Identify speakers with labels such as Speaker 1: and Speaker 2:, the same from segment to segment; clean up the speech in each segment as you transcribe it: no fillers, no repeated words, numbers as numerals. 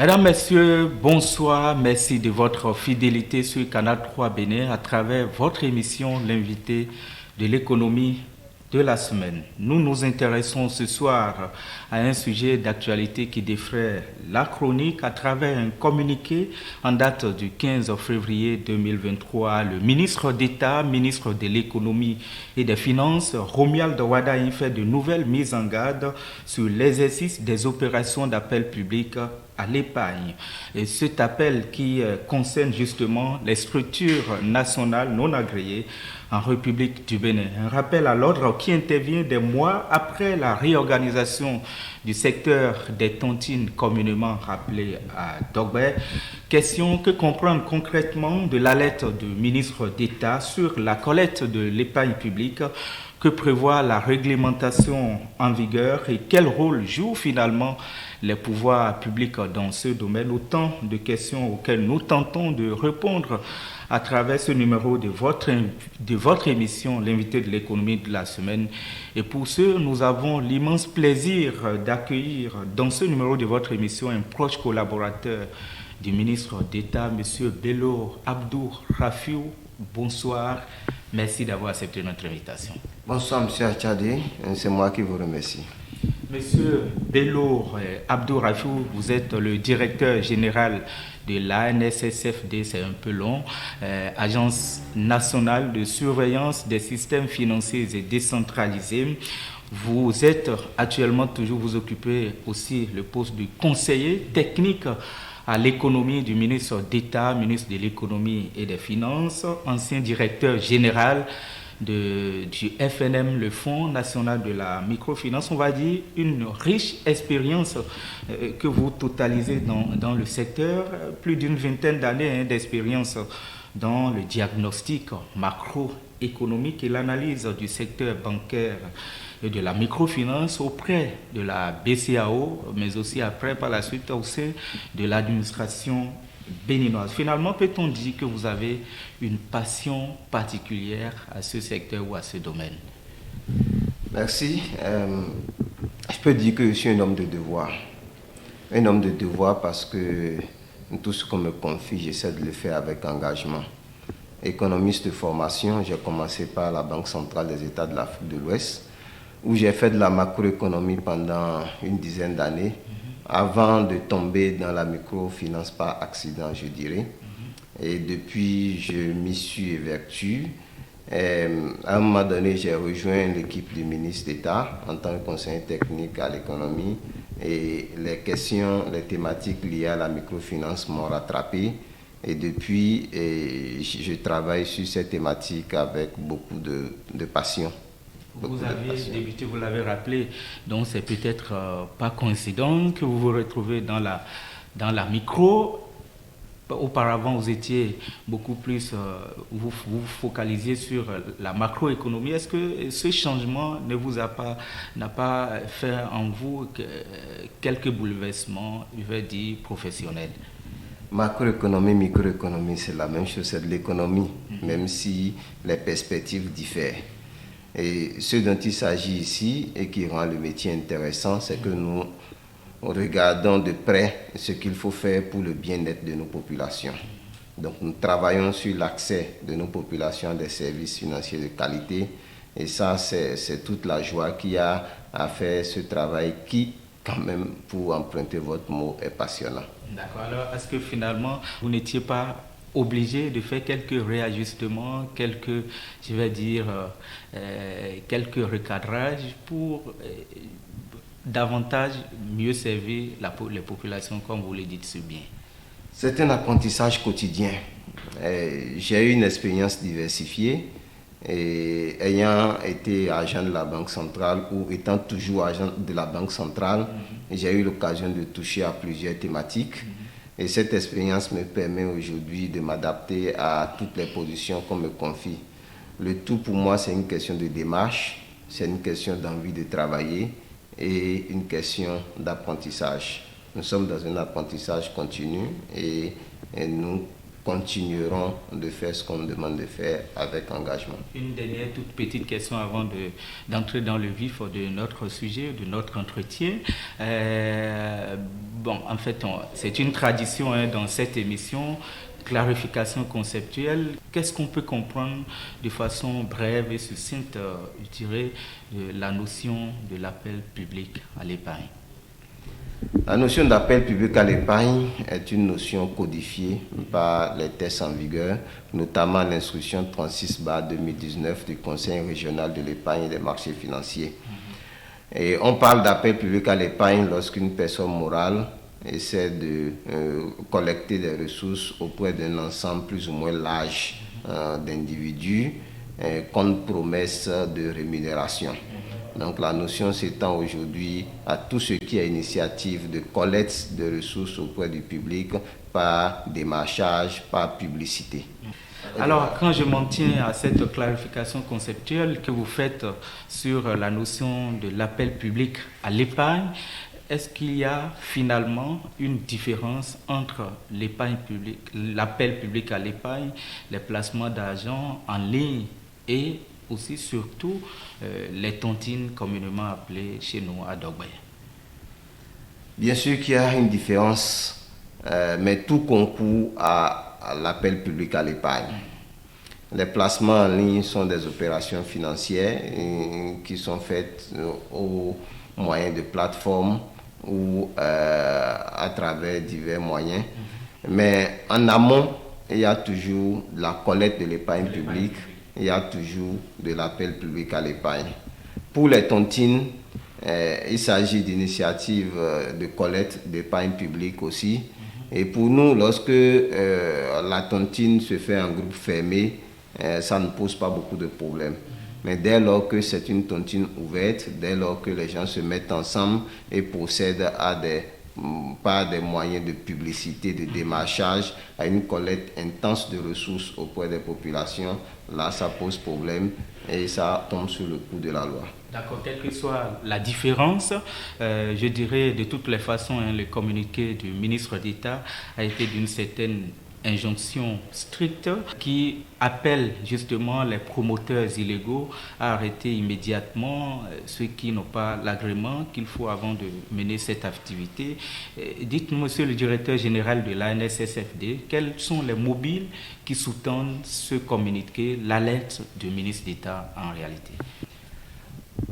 Speaker 1: Mesdames, Messieurs, bonsoir. Merci de votre fidélité sur Canal 3 Bénin à travers votre émission L'invité de l'économie de la semaine. Nous nous intéressons ce soir à un sujet d'actualité qui défraie la chronique à travers un communiqué en date du 15 février 2023. Le ministre d'État, ministre de l'économie et des finances, Romuald Wardani, fait de nouvelles mises en garde sur l'exercice des opérations d'appel public à l'épargne. Et cet appel qui concerne justement les structures nationales non agréées en République du Bénin. Un rappel à l'ordre qui intervient des mois après la réorganisation du secteur des tontines communément rappelé à Dogbert. Question: que comprendre concrètement de la lettre du ministre d'État sur la collecte de l'épargne publique? Que prévoit la réglementation en vigueur et quel rôle jouent finalement les pouvoirs publics dans ce domaine? Autant de questions auxquelles nous tentons de répondre à travers ce numéro de votre émission, l'invité de l'économie de la semaine. Et pour ce, nous avons l'immense plaisir d'accueillir dans ce numéro de votre émission un proche collaborateur du ministre d'État, M. Bello Abdou Rafiou. Bonsoir, merci d'avoir accepté notre invitation.
Speaker 2: Bonsoir M. Achadi, c'est moi qui vous remercie.
Speaker 1: Monsieur Bello Abdou Rafiou, vous êtes le directeur général de l'ANSSFD, c'est un peu long, Agence nationale de surveillance des systèmes financiers et décentralisés. Vous êtes actuellement toujours, vous occupez aussi le poste de conseiller technique à l'économie du ministre d'État, ministre de l'économie et des finances, ancien directeur général du FNM, le Fonds national de la microfinance. On va dire une riche expérience que vous totalisez dans le secteur, plus d'une vingtaine d'années d'expérience dans le diagnostic macroéconomique et l'analyse du secteur bancaire et de la microfinance auprès de la BCAO, mais aussi après, par la suite, au sein de l'administration béninoise. Finalement, peut-on dire que vous avez une passion particulière à ce secteur ou à ce domaine?
Speaker 2: Merci. Je peux dire que je suis un homme de devoir. Un homme de devoir parce que tout ce qu'on me confie, j'essaie de le faire avec engagement. Économiste de formation, j'ai commencé par la Banque centrale des États de l'Afrique de l'Ouest, où j'ai fait de la macroéconomie pendant une dizaine d'années, avant de tomber dans la microfinance par accident, je dirais. Et depuis, je m'y suis évertué. À un moment donné, j'ai rejoint l'équipe du ministre d'État en tant que conseiller technique à l'économie. Et les questions, les thématiques liées à la microfinance m'ont rattrapé. Et depuis, je travaille sur ces thématiques avec beaucoup de passion.
Speaker 1: Vous avez débuté, vous l'avez rappelé, donc c'est peut-être pas coïncident que vous vous retrouvez dans la micro. Auparavant, vous étiez beaucoup plus, vous focalisiez sur la macroéconomie. Est-ce que ce changement n'a pas fait en vous quelques bouleversements, je vais dire, professionnels?
Speaker 2: Macroéconomie, microéconomie, c'est la même chose, c'est de l'économie, même si les perspectives diffèrent. Et ce dont il s'agit ici et qui rend le métier intéressant, c'est que nous regardons de près ce qu'il faut faire pour le bien-être de nos populations. Donc nous travaillons sur l'accès de nos populations à des services financiers de qualité. Et ça, c'est toute la joie qu'il y a à faire ce travail qui, quand même, pour emprunter votre mot, est passionnant.
Speaker 1: D'accord. Alors, est-ce que finalement, vous n'étiez pas obligé de faire quelques réajustements, quelques recadrages pour davantage mieux servir les populations, comme vous le dites si bien?
Speaker 2: C'est un apprentissage quotidien. J'ai eu une expérience diversifiée et ayant été agent de la Banque centrale ou étant toujours agent de la Banque centrale, j'ai eu l'occasion de toucher à plusieurs thématiques. Et cette expérience me permet aujourd'hui de m'adapter à toutes les positions qu'on me confie. Le tout pour moi, c'est une question de démarche, c'est une question d'envie de travailler et une question d'apprentissage. Nous sommes dans un apprentissage continu et nous continuerons de faire ce qu'on nous demande de faire avec engagement.
Speaker 1: Une dernière toute petite question avant d'entrer dans le vif de notre sujet, de notre entretien. Bon, en fait, c'est une tradition dans cette émission, clarification conceptuelle. Qu'est-ce qu'on peut comprendre de façon brève et succincte, je dirais, de la notion de l'appel public à l'épargne?
Speaker 2: La notion d'appel public à l'épargne est une notion codifiée par les textes en vigueur, notamment l'instruction 36/2019 du Conseil régional de l'épargne et des marchés financiers. Et on parle d'appel public à l'épargne lorsqu'une personne morale essaie de collecter des ressources auprès d'un ensemble plus ou moins large d'individus contre promesse de rémunération. Donc la notion s'étend aujourd'hui à tout ce qui est initiative de collecte de ressources auprès du public par démarchage, par publicité.
Speaker 1: Alors, quand je m'en tiens à cette clarification conceptuelle que vous faites sur la notion de l'appel public à l'épargne, est-ce qu'il y a finalement une différence entre l'épargne publique, l'appel public à l'épargne, les placements d'argent en ligne et aussi surtout les tontines communément appelées chez nous à Dogbe?
Speaker 2: Bien sûr qu'il y a une différence, mais tout concourt à l'appel public à l'épargne. Les placements en ligne sont des opérations financières qui sont faites au moyen de plateformes ou à travers divers moyens. Mais en amont, il y a toujours la collecte de l'épargne publique, il y a toujours de l'appel public à l'épargne. Pour les tontines, il s'agit d'initiatives de collecte d'épargne publique aussi. Et pour nous, lorsque la tontine se fait en groupe fermé, ça ne pose pas beaucoup de problèmes. Mais dès lors que c'est une tontine ouverte, dès lors que les gens se mettent ensemble et procèdent par des moyens de publicité, de démarchage, à une collecte intense de ressources auprès des populations, là, ça pose problème et ça tombe sur le coup de la loi.
Speaker 1: D'accord, quelle que soit la différence, je dirais de toutes les façons, le communiqué du ministre d'État a été d'une certaine injonction stricte qui appelle justement les promoteurs illégaux à arrêter immédiatement ceux qui n'ont pas l'agrément qu'il faut avant de mener cette activité. Dites-nous, monsieur le directeur général de l'ANSSFD, quels sont les mobiles qui sous-tendent ce communiqué, l'alerte du ministre d'État en réalité?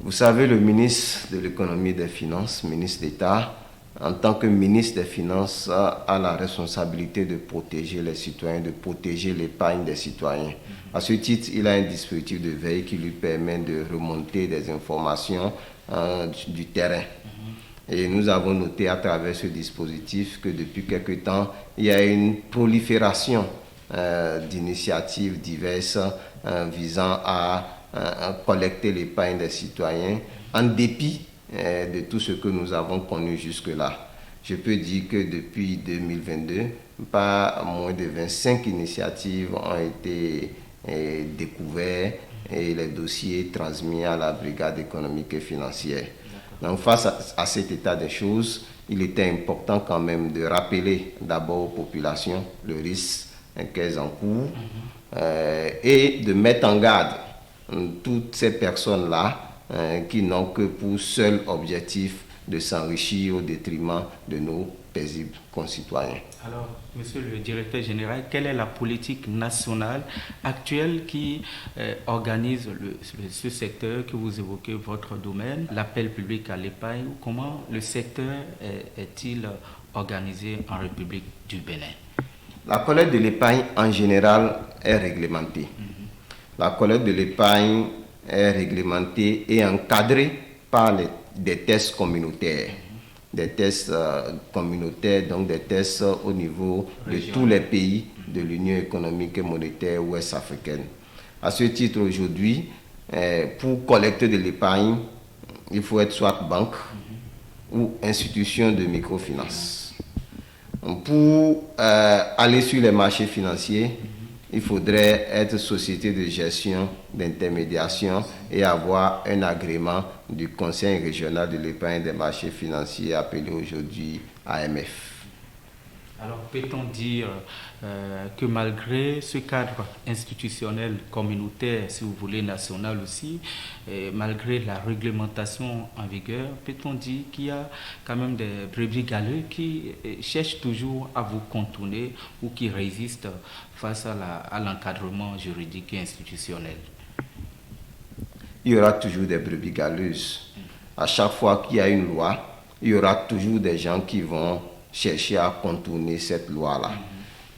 Speaker 2: Vous savez, le ministre de l'économie et des finances, ministre d'État, en tant que ministre des Finances, a la responsabilité de protéger les citoyens, de protéger l'épargne des citoyens. À ce titre, il a un dispositif de veille qui lui permet de remonter des informations du terrain. Et nous avons noté à travers ce dispositif que depuis quelque temps, il y a une prolifération d'initiatives diverses visant à collecter l'épargne des citoyens en dépit de tout ce que nous avons connu jusque-là. Je peux dire que depuis 2022, pas moins de 25 initiatives ont été découvertes et les dossiers transmis à la brigade économique et financière. Donc face à cet état des choses, il était important quand même de rappeler d'abord aux populations le risque qu'elles encourent et de mettre en garde toutes ces personnes-là qui n'ont que pour seul objectif de s'enrichir au détriment de nos paisibles concitoyens.
Speaker 1: Alors, monsieur le directeur général, quelle est la politique nationale actuelle qui organise ce secteur que vous évoquez, votre domaine, l'appel public à l'épargne? Comment le secteur est-il organisé en République du Bénin?
Speaker 2: La collecte de l'épargne en général est réglementée. La collecte de l'épargne est réglementée et encadrée par des tests communautaires. Des tests communautaires, donc des tests au niveau de tous les pays de l'Union économique et monétaire ouest africaine. À ce titre, aujourd'hui, pour collecter de l'épargne, il faut être soit banque ou institution de microfinance. Pour aller sur les marchés financiers, il faudrait être société de gestion, d'intermédiation et avoir un agrément du Conseil régional de l'épargne des marchés financiers appelé aujourd'hui AMF.
Speaker 1: Alors, peut-on dire que malgré ce cadre institutionnel communautaire, si vous voulez, national aussi, et malgré la réglementation en vigueur, peut-on dire qu'il y a quand même des brebis galeuses qui cherchent toujours à vous contourner ou qui résistent face à l'encadrement juridique et institutionnel?
Speaker 2: Il y aura toujours des brebis galeuses. À chaque fois qu'il y a une loi, il y aura toujours des gens qui vont chercher à contourner cette loi-là.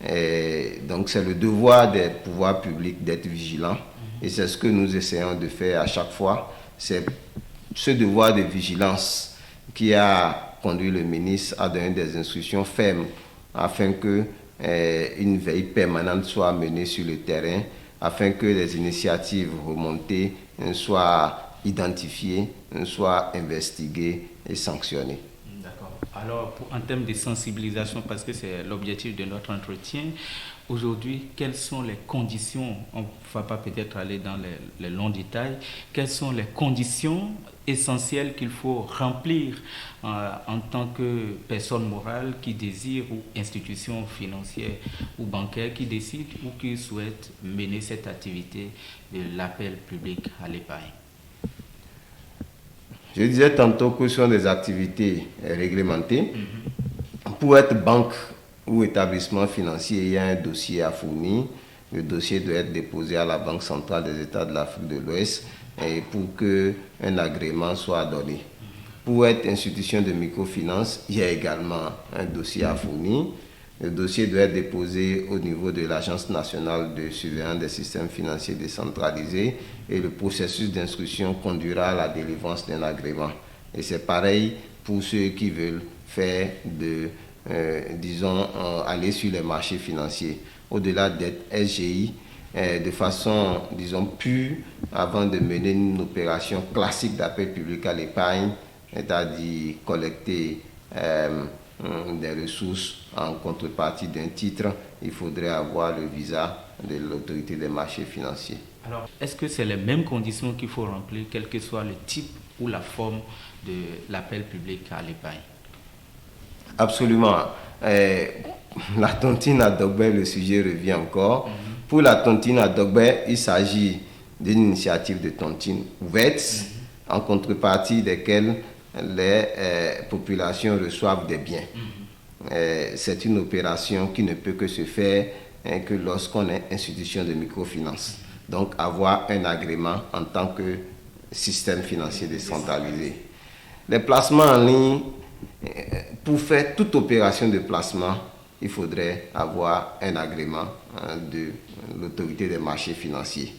Speaker 2: Et donc c'est le devoir des pouvoirs publics d'être vigilants. Et c'est ce que nous essayons de faire à chaque fois. C'est ce devoir de vigilance qui a conduit le ministre à donner des instructions fermes afin que une veille permanente soit menée sur le terrain, afin que les initiatives remontées soient identifiées, soient investiguées et sanctionnées.
Speaker 1: D'accord. Alors, en termes de sensibilisation, parce que c'est l'objectif de notre entretien, aujourd'hui, quelles sont les conditions, on ne va pas peut-être aller dans les longs détails, quelles sont les conditions essentielles qu'il faut remplir en tant que personne morale qui désire ou institution financière ou bancaire qui décide ou qui souhaite mener cette activité de l'appel public à l'épargne?
Speaker 2: Je disais tantôt que ce sont des activités réglementées. Pour être banque ou établissement financier, il y a un dossier à fournir. Le dossier doit être déposé à la Banque centrale des États de l'Afrique de l'Ouest et pour qu'un agrément soit donné. Pour être institution de microfinance, il y a également un dossier à fournir. Le dossier doit être déposé au niveau de l'Agence nationale de surveillance des systèmes financiers décentralisés et le processus d'instruction conduira à la délivrance d'un agrément. Et c'est pareil pour ceux qui veulent faire aller sur les marchés financiers. Au-delà d'être SGI, de façon, disons, pure, avant de mener une opération classique d'appel public à l'épargne, c'est-à-dire collecter des ressources en contrepartie d'un titre, il faudrait avoir le visa de l'autorité des marchés financiers.
Speaker 1: Alors, est-ce que c'est les mêmes conditions qu'il faut remplir, quel que soit le type ou la forme de l'appel public à l'épargne?
Speaker 2: Absolument. La tontine à Dogbe, le sujet revient encore. Pour la tontine à Dogbe, il s'agit d'une initiative de tontine ouverte, en contrepartie desquelles les populations reçoivent des biens. C'est une opération qui ne peut que se faire que lorsqu'on est institution de microfinance. Donc avoir un agrément en tant que système financier décentralisé. Les placements en ligne, pour faire toute opération de placement, il faudrait avoir un agrément de l'autorité des marchés financiers.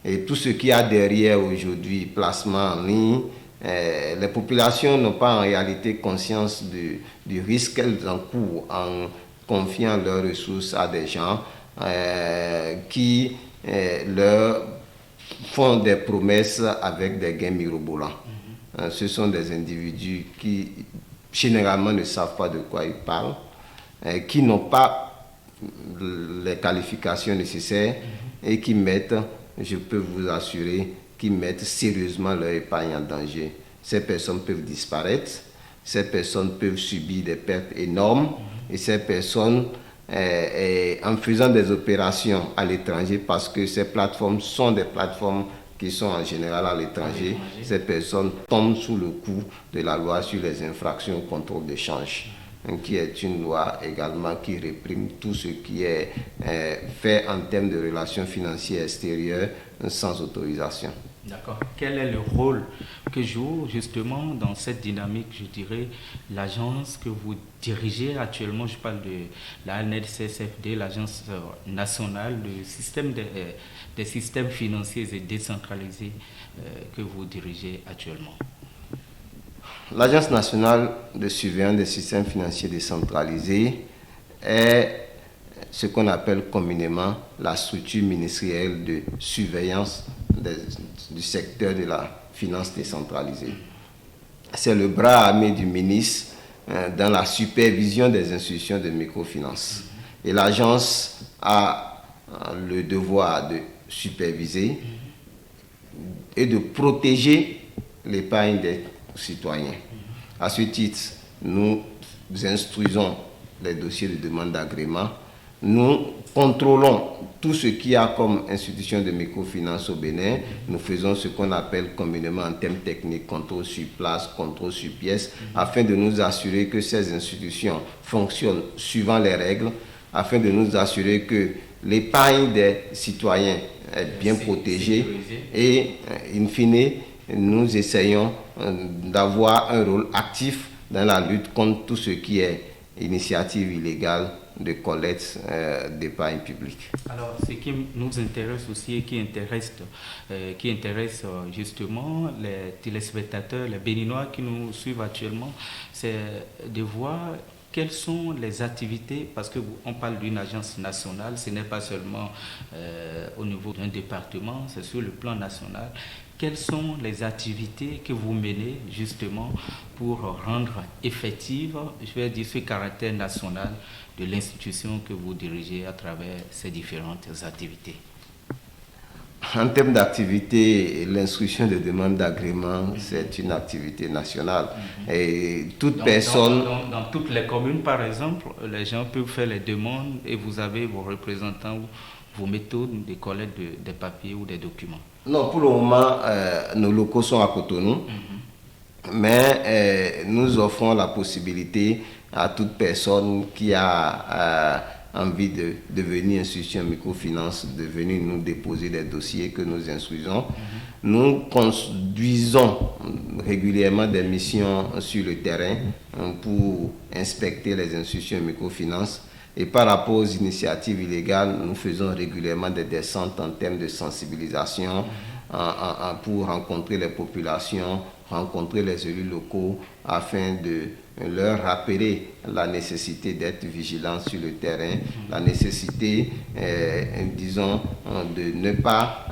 Speaker 2: Et tout ce qu'il y a derrière aujourd'hui, placement en ligne, les populations n'ont pas en réalité conscience du risque qu'elles encourent en confiant leurs ressources à des gens qui leur font des promesses avec des gains mirobolants. Ce sont des individus qui généralement ne savent pas de quoi ils parlent, qui n'ont pas les qualifications nécessaires et qui mettent, je peux vous assurer, qui mettent sérieusement leur épargne en danger. Ces personnes peuvent disparaître, ces personnes peuvent subir des pertes énormes et ces personnes, en faisant des opérations à l'étranger, parce que ces plateformes sont des plateformes qui sont en général à l'étranger, ces personnes tombent sous le coup de la loi sur les infractions au contrôle de change, qui est une loi également qui réprime tout ce qui est fait en termes de relations financières extérieures sans autorisation.
Speaker 1: D'accord. Quel est le rôle que joue justement dans cette dynamique, je dirais, l'agence que vous dirigez actuellement? Je parle de la NLCSFD, l'agence nationale des systèmes financiers et décentralisés que vous dirigez actuellement.
Speaker 2: L'Agence nationale de surveillance des systèmes financiers décentralisés est ce qu'on appelle communément la structure ministérielle de surveillance du secteur de la finance décentralisée. C'est le bras armé du ministre dans la supervision des institutions de microfinance. Et l'agence a le devoir de superviser et de protéger l'épargne des citoyens. À ce titre, nous instruisons les dossiers de demande d'agrément. Nous contrôlons tout ce qu'il y a comme institution de microfinance au Bénin. Nous faisons ce qu'on appelle communément en termes techniques contrôle sur place, contrôle sur pièce, afin de nous assurer que ces institutions fonctionnent suivant les règles, afin de nous assurer que l'épargne des citoyens est bien protégée et, in fine, nous essayons d'avoir un rôle actif dans la lutte contre tout ce qui est initiative illégale de collecte d'épargne publique.
Speaker 1: Alors, ce qui nous intéresse aussi et qui intéresse justement les téléspectateurs, les Béninois qui nous suivent actuellement, c'est de voir quelles sont les activités, parce qu'on parle d'une agence nationale, ce n'est pas seulement au niveau d'un département, c'est sur le plan national. Quelles sont les activités que vous menez justement pour rendre effective, je vais dire, ce caractère national de l'institution que vous dirigez à travers ces différentes activités?
Speaker 2: En termes d'activité, l'instruction de demande d'agrément, c'est une activité nationale. Et toute personne...
Speaker 1: Dans toutes les communes, par exemple, les gens peuvent faire les demandes et vous avez vos représentants, vos méthodes de collecte des papiers ou des documents.
Speaker 2: Non, pour le moment, nos locaux sont à Cotonou, mais nous offrons la possibilité à toute personne qui a envie de devenir institution microfinance, de venir nous déposer des dossiers que nous instruisons. Nous conduisons régulièrement des missions sur le terrain pour inspecter les institutions microfinance. Et par rapport aux initiatives illégales, nous faisons régulièrement des descentes en termes de sensibilisation pour rencontrer les populations, rencontrer les élus locaux afin de leur rappeler la nécessité d'être vigilant sur le terrain, la nécessité, disons, de ne pas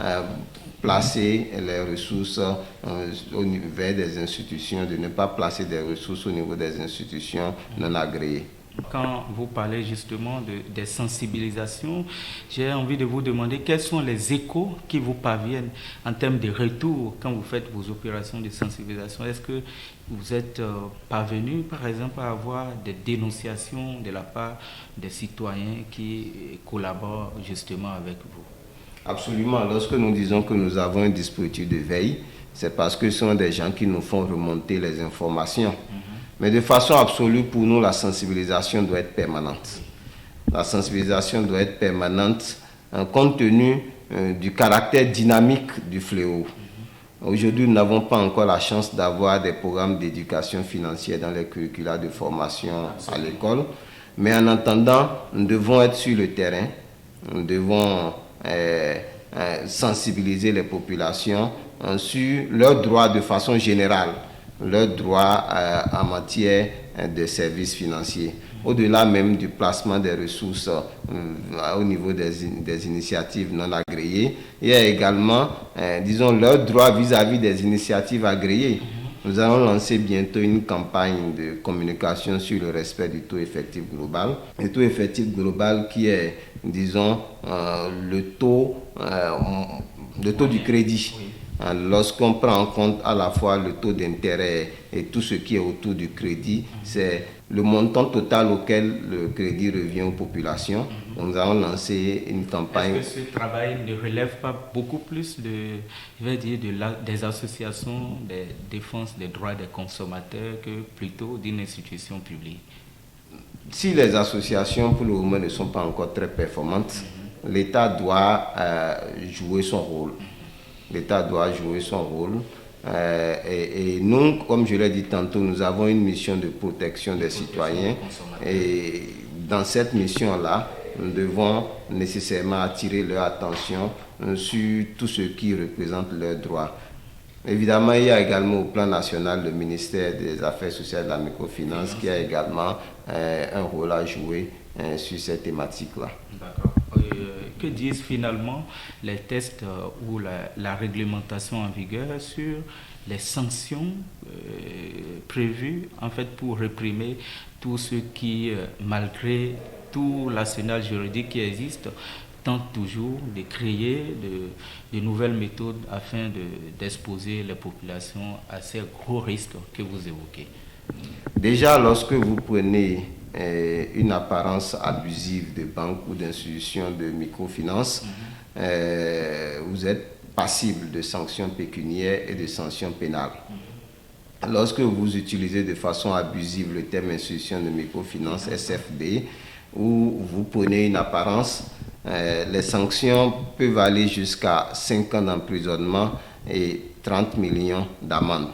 Speaker 2: placer les ressources vers des institutions, de ne pas placer des ressources au niveau des institutions non agréées.
Speaker 1: Quand vous parlez justement des sensibilisations, j'ai envie de vous demander quels sont les échos qui vous parviennent en termes de retour quand vous faites vos opérations de sensibilisation. Est-ce que vous êtes parvenu, par exemple, à avoir des dénonciations de la part des citoyens qui collaborent justement avec vous?
Speaker 2: Absolument. Lorsque nous disons que nous avons un dispositif de veille, c'est parce que ce sont des gens qui nous font remonter les informations. Mais de façon absolue, pour nous, la sensibilisation doit être permanente. La sensibilisation doit être permanente compte tenu du caractère dynamique du fléau. Aujourd'hui, nous n'avons pas encore la chance d'avoir des programmes d'éducation financière dans les curricula de formation à l'école. Mais en attendant, nous devons être sur le terrain. Nous devons sensibiliser les populations sur leurs droits de façon générale, leurs droits en matière de services financiers. Au-delà même du placement des ressources au niveau des initiatives non agréées, il y a également, disons, leurs droits vis-à-vis des initiatives agréées. Nous allons lancer bientôt une campagne de communication sur le respect du taux effectif global. Le taux effectif global qui est, disons, le taux du crédit. Lorsqu'on prend en compte à la fois le taux d'intérêt et tout ce qui est autour du crédit, c'est le montant total auquel le crédit revient aux populations. Nous allons lancer une campagne.
Speaker 1: Est-ce que ce travail ne relève pas beaucoup plus des associations de défense des droits des consommateurs que plutôt d'une institution publique?
Speaker 2: Si les associations pour le moment ne sont pas encore très performantes, l'État doit jouer son rôle. L'État doit jouer son rôle. Et nous, comme je l'ai dit tantôt, nous avons une mission de protection des citoyens. Et dans cette mission-là, nous devons nécessairement attirer leur attention sur tout ce qui représente leurs droits. Évidemment, il y a également au plan national le ministère des Affaires sociales et de la microfinance qui a également un rôle à jouer sur cette thématique-là.
Speaker 1: D'accord. Que disent finalement les tests ou la réglementation en vigueur sur les sanctions prévues en fait pour réprimer tout ce qui, malgré tout l'arsenal juridique qui existe, tente toujours de créer de nouvelles méthodes afin d'exposer les populations à ces gros risques que vous évoquez?
Speaker 2: Déjà, lorsque vous prenez une apparence abusive de banque ou d'institution de microfinance, vous êtes passible de sanctions pécuniaires et de sanctions pénales. Lorsque vous utilisez de façon abusive le terme institution de microfinance SFD, où vous prenez une apparence, les sanctions peuvent aller jusqu'à 5 ans d'emprisonnement et 30 millions d'amende.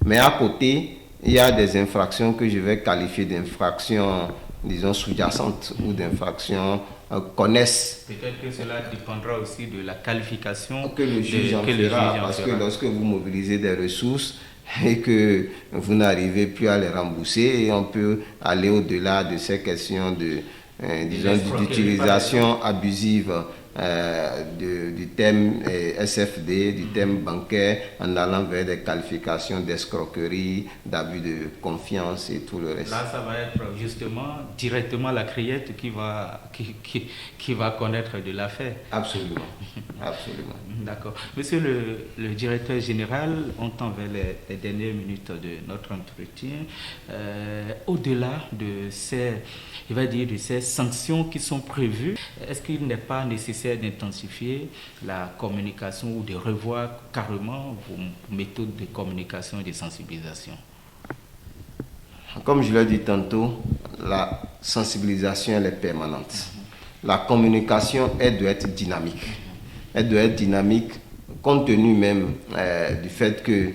Speaker 2: Mais à côté, il y a des infractions que je vais qualifier d'infractions, disons, sous-jacentes ou d'infractions connexes.
Speaker 1: Peut-être que cela dépendra aussi de la qualification
Speaker 2: que le juge en fera, parce que lorsque vous mobilisez des ressources et que vous n'arrivez plus à les rembourser, et on peut aller au-delà de ces questions de, disons, d'utilisation abusive du thème SFD, du thème bancaire, en allant vers des qualifications d'escroquerie, d'abus de confiance et tout le reste.
Speaker 1: Là, ça va être justement directement la criette qui va connaître de l'affaire.
Speaker 2: Absolument. Absolument.
Speaker 1: D'accord. Monsieur le directeur général, on tend vers les dernières minutes de notre entretien. Au-delà de ces sanctions qui sont prévues, est-ce qu'il n'est pas nécessaire d'intensifier la communication ou de revoir carrément vos méthodes de communication et de sensibilisation?
Speaker 2: Comme je l'ai dit tantôt, la sensibilisation elle est permanente. La communication, elle doit être dynamique. Elle doit être dynamique compte tenu même du fait que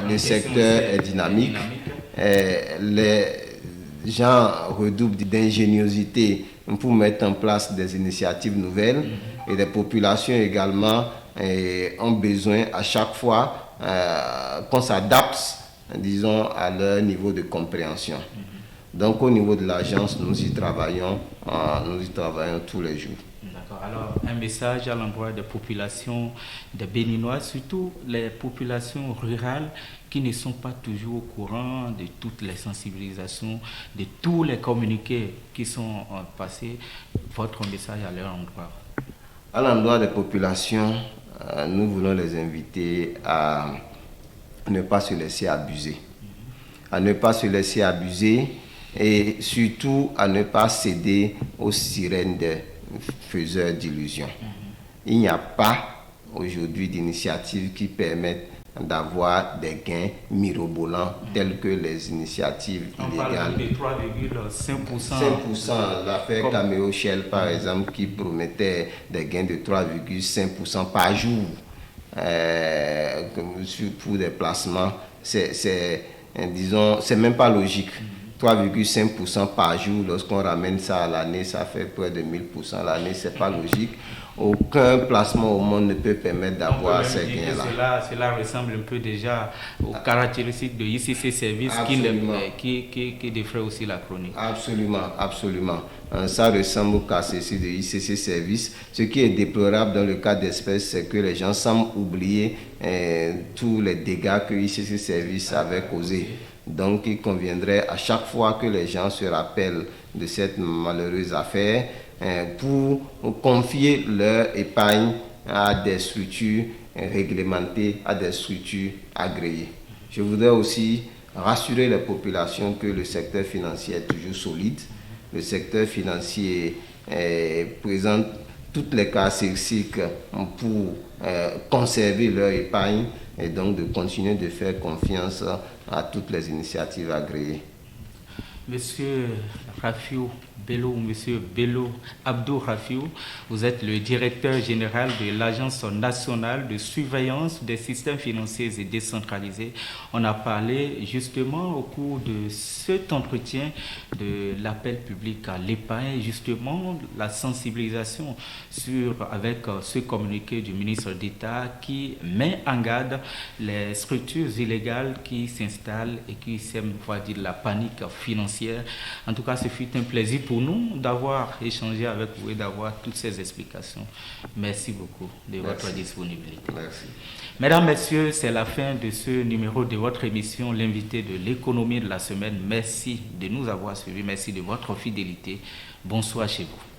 Speaker 2: le secteur est dynamique. Les gens redoublent d'ingéniosité pour mettre en place des initiatives nouvelles et les populations également ont besoin à chaque fois qu'on s'adapte, disons, à leur niveau de compréhension. Donc au niveau de l'agence, nous y travaillons tous les jours.
Speaker 1: D'accord. Alors, un message à l'endroit des populations des Béninois, surtout les populations rurales qui ne sont pas toujours au courant de toutes les sensibilisations, de tous les communiqués qui sont passés. Votre message à leur endroit?
Speaker 2: À l'endroit des populations, nous voulons les inviter à ne pas se laisser abuser. À ne pas se laisser abuser et surtout à ne pas céder aux sirènes des faiseurs d'illusions. Il n'y a pas aujourd'hui d'initiatives qui permettent d'avoir des gains mirobolants tels que les initiatives illégales.
Speaker 1: On parle de 3,5%.
Speaker 2: 5%, l'affaire Cameo Shell par exemple, qui promettait des gains de 3,5% par jour pour des placements. Disons, c'est même pas logique. 3,5% par jour, lorsqu'on ramène ça à l'année, ça fait près de 1000% à l'année, c'est pas logique. Aucun placement au monde ne peut permettre d'avoir ces gains-là.
Speaker 1: Cela ressemble un peu déjà aux caractéristiques de ICC Service qui défraie aussi la chronique.
Speaker 2: Absolument, absolument. Ça ressemble aux caractéristiques de ICC Service. Ce qui est déplorable dans le cas d'espèce, c'est que les gens semblent oublier tous les dégâts que ICC Service avait causés. Donc, il conviendrait à chaque fois que les gens se rappellent de cette malheureuse affaire pour confier leur épargne à des structures réglementées, à des structures agréées. Je voudrais aussi rassurer les populations que le secteur financier est toujours solide. Le secteur financier présente toutes les caractéristiques pour conserver leur épargne et donc de continuer de faire confiance à toutes les initiatives agréées.
Speaker 1: Monsieur Rafiou Bello, Monsieur Bello Abdou Rafiou, vous êtes le directeur général de l'Agence nationale de surveillance des systèmes financiers et décentralisés. On a parlé justement au cours de cet entretien de l'appel public à l'épargne, justement la sensibilisation avec ce communiqué du ministre d'État qui met en garde les structures illégales qui s'installent et qui sèment, on va dire, la panique financière. En tout cas, ce fut un plaisir pour nous d'avoir échangé avec vous et d'avoir toutes ces explications. Merci beaucoup de votre disponibilité.
Speaker 2: Merci.
Speaker 1: Mesdames, Messieurs, c'est la fin de ce numéro de votre émission, l'invité de l'économie de la semaine. Merci de nous avoir suivis. Merci de votre fidélité. Bonsoir chez vous.